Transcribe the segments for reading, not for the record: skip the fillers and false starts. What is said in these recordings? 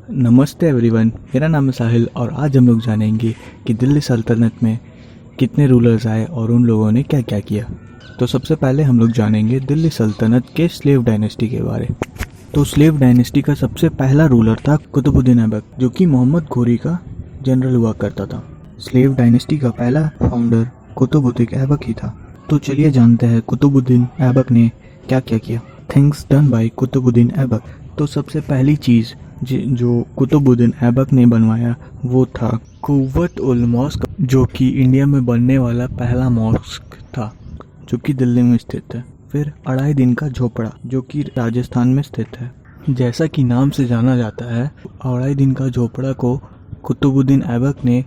नमस्ते एवरीवन, मेरा नाम है साहिल और आज हम लोग जानेंगे कि दिल्ली सल्तनत में कितने रूलर्स आए और उन लोगों ने क्या क्या किया। तो सबसे पहले हम लोग जानेंगे दिल्ली सल्तनत के स्लेव डायनेस्टी के बारे। तो स्लेव डायनेस्टी का सबसे पहला रूलर था कुतुबुद्दीन ऐबक, जो कि मोहम्मद घोरी का जनरल हुआ करता था। स्लेव डायनेस्टी का पहला फाउंडर कुतुबुद्दीन ऐबक ही था। तो चलिए जानते हैं कुतुबुद्दीन ऐबक ने क्या क्या किया। Things done by Qutbuddin Aibak. तो सबसे पहली चीज़ जो कुतुबुद्दीन ऐबक ने बनवाया वो था कुव्वत उल मॉस्क, जो कि इंडिया में बनने वाला पहला मॉस्क था, जो कि दिल्ली में स्थित है। फिर अढ़ाई दिन का झोपड़ा, जो कि राजस्थान में स्थित है। जैसा कि नाम से जाना जाता है, अढ़ाई दिन का झोपड़ा को कुतुबुद्दीन ऐबक ने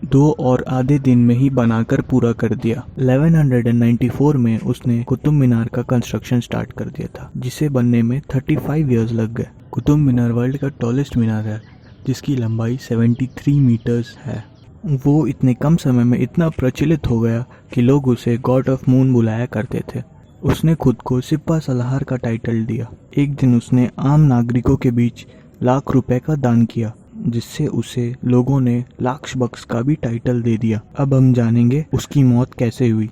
2 और आधे दिन में ही बनाकर पूरा कर दिया। 1194 में उसने कुतुब मीनार का कंस्ट्रक्शन स्टार्ट कर दिया था, जिसे बनने में 35 इयर्स लग गए। कुतुब मीनार वर्ल्ड का टॉलेस्ट मीनार है, जिसकी लंबाई 73 मीटर्स है। वो इतने कम समय में इतना प्रचलित हो गया कि लोग उसे गॉड ऑफ मून बुलाया करते थे। उसने खुद को सिप्पा सलाहर का टाइटल दिया। एक दिन उसने आम नागरिकों के बीच लाख रुपए का दान किया, जिससे उसे लोगों ने लाख बख्श का भी टाइटल दे दिया। अब हम जानेंगे उसकी मौत कैसे हुई।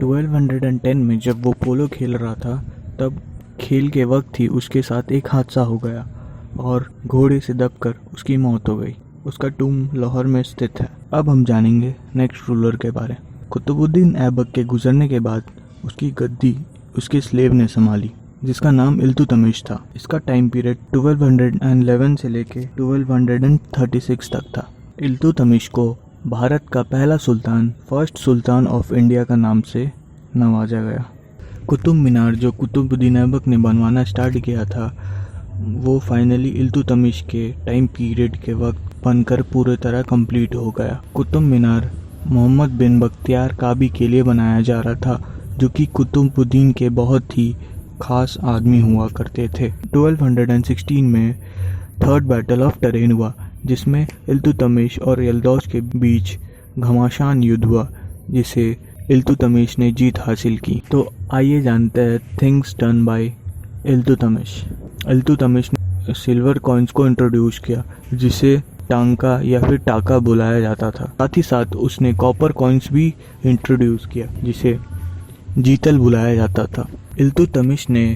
1210 में जब वो पोलो खेल रहा था, तब खेल के वक्त ही उसके साथ एक हादसा हो गया और घोड़े से दबकर उसकी मौत हो गई। उसका टूम लाहौर में स्थित है। अब हम जानेंगे नेक्स्ट रूलर के बारे। कुतुबुद्दीन ऐबक के गुजरने के बाद उसकी गद्दी उसके स्लेव ने संभाली, जिसका नाम इल्तुतमिश था। इसका टाइम पीरियड 1211 से लेके 1236 तक था। इल्तुतमिश को भारत का पहला सुल्तान, फर्स्ट सुल्तान ऑफ इंडिया का नाम से नवाजा गया। कुतुब मीनार जो कुतुबुद्दीन ऐबक ने बनवाना स्टार्ट किया था, वो फाइनली इल्तुतमिश के टाइम पीरियड के वक्त बनकर पूरी तरह कंप्लीट हो गया। कुतुब मीनार मोहम्मद बिन बख्तियार काबी के लिए बनाया जा रहा था, जो कि कुतुबुद्दीन के बहुत ही खास आदमी हुआ करते थे। 1216 में थर्ड बैटल ऑफ टरेन हुआ, जिसमें इल्तुतमिश और यल्दौज के बीच घमासान युद्ध हुआ, जिसे इल्तुतमिश ने जीत हासिल की। तो आइए जानते हैं things done bye Iltutmish. Iltutmish ने सिल्वर कॉइन्स को इंट्रोड्यूस किया, जिसे टांका या फिर टाका बुलाया जाता था। साथ ही साथ उसने कॉपर कॉइन्स भी इंट्रोड्यूस किया, जिसे जीतल बुलाया जाता था। इल्तुतमिश ने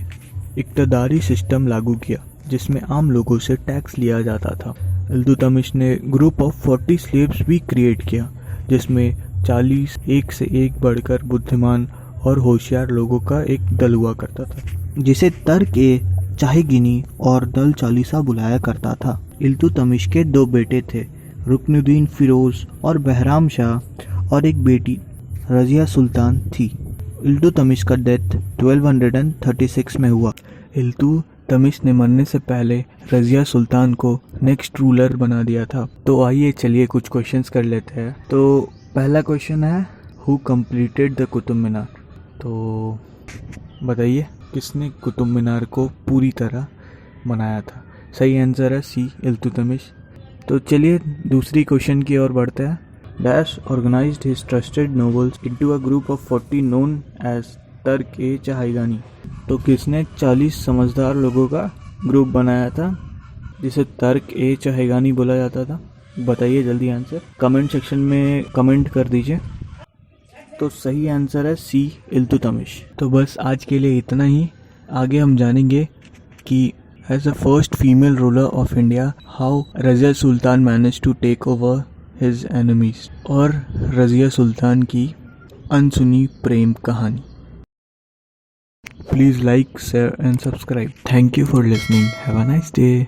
इक्तदारी सिस्टम लागू किया, जिसमें आम लोगों से टैक्स लिया जाता था। इल्तुतमिश ने ग्रुप ऑफ 40 स्लेव्स भी क्रिएट किया, जिसमें 40 एक से एक बढ़कर बुद्धिमान और होशियार लोगों का एक दल हुआ करता था, जिसे तर्क-ए-चाहिगिनी और दल चालीसा बुलाया करता था। इल्तुतमिश के 2 बेटे थे, रुकनुद्दीन फिरोज और बहराम शाह, और एक बेटी रजिया सुल्तान थी। इल्तुतमिश का डेथ 1236 में हुआ। इल्तुतमिश ने मरने से पहले रजिया सुल्तान को नेक्स्ट रूलर बना दिया था। तो आइए चलिए कुछ क्वेश्चंस कर लेते हैं। तो पहला क्वेश्चन है, who completed the Qutub Minar. तो बताइए किसने कुतुब मीनार को पूरी तरह बनाया था। सही आंसर है सी, इल्तुतमिश। तो चलिए दूसरी क्वेश्चन की ओर बढ़ते हैं। Dash organized his trusted nobles into a group of 40 known as तर्क-ए-चाहिगानी। तो किसने 40 समझदार लोगों का ग्रुप बनाया था, जिसे तर्क-ए-चाहिगानी बोला जाता था। बताइए जल्दी आंसर कमेंट सेक्शन में कमेंट कर दीजिए। तो सही आंसर है सी, इल्तुतमिश। तो बस आज के लिए इतना ही। आगे हम जानेंगे कि as a first female ruler of India how Razia Sultan manage to take over his enemies, और रजिया सुल्तान की अनसुनी प्रेम कहानी। Please like, share and subscribe. Thank you for listening. Have a nice day.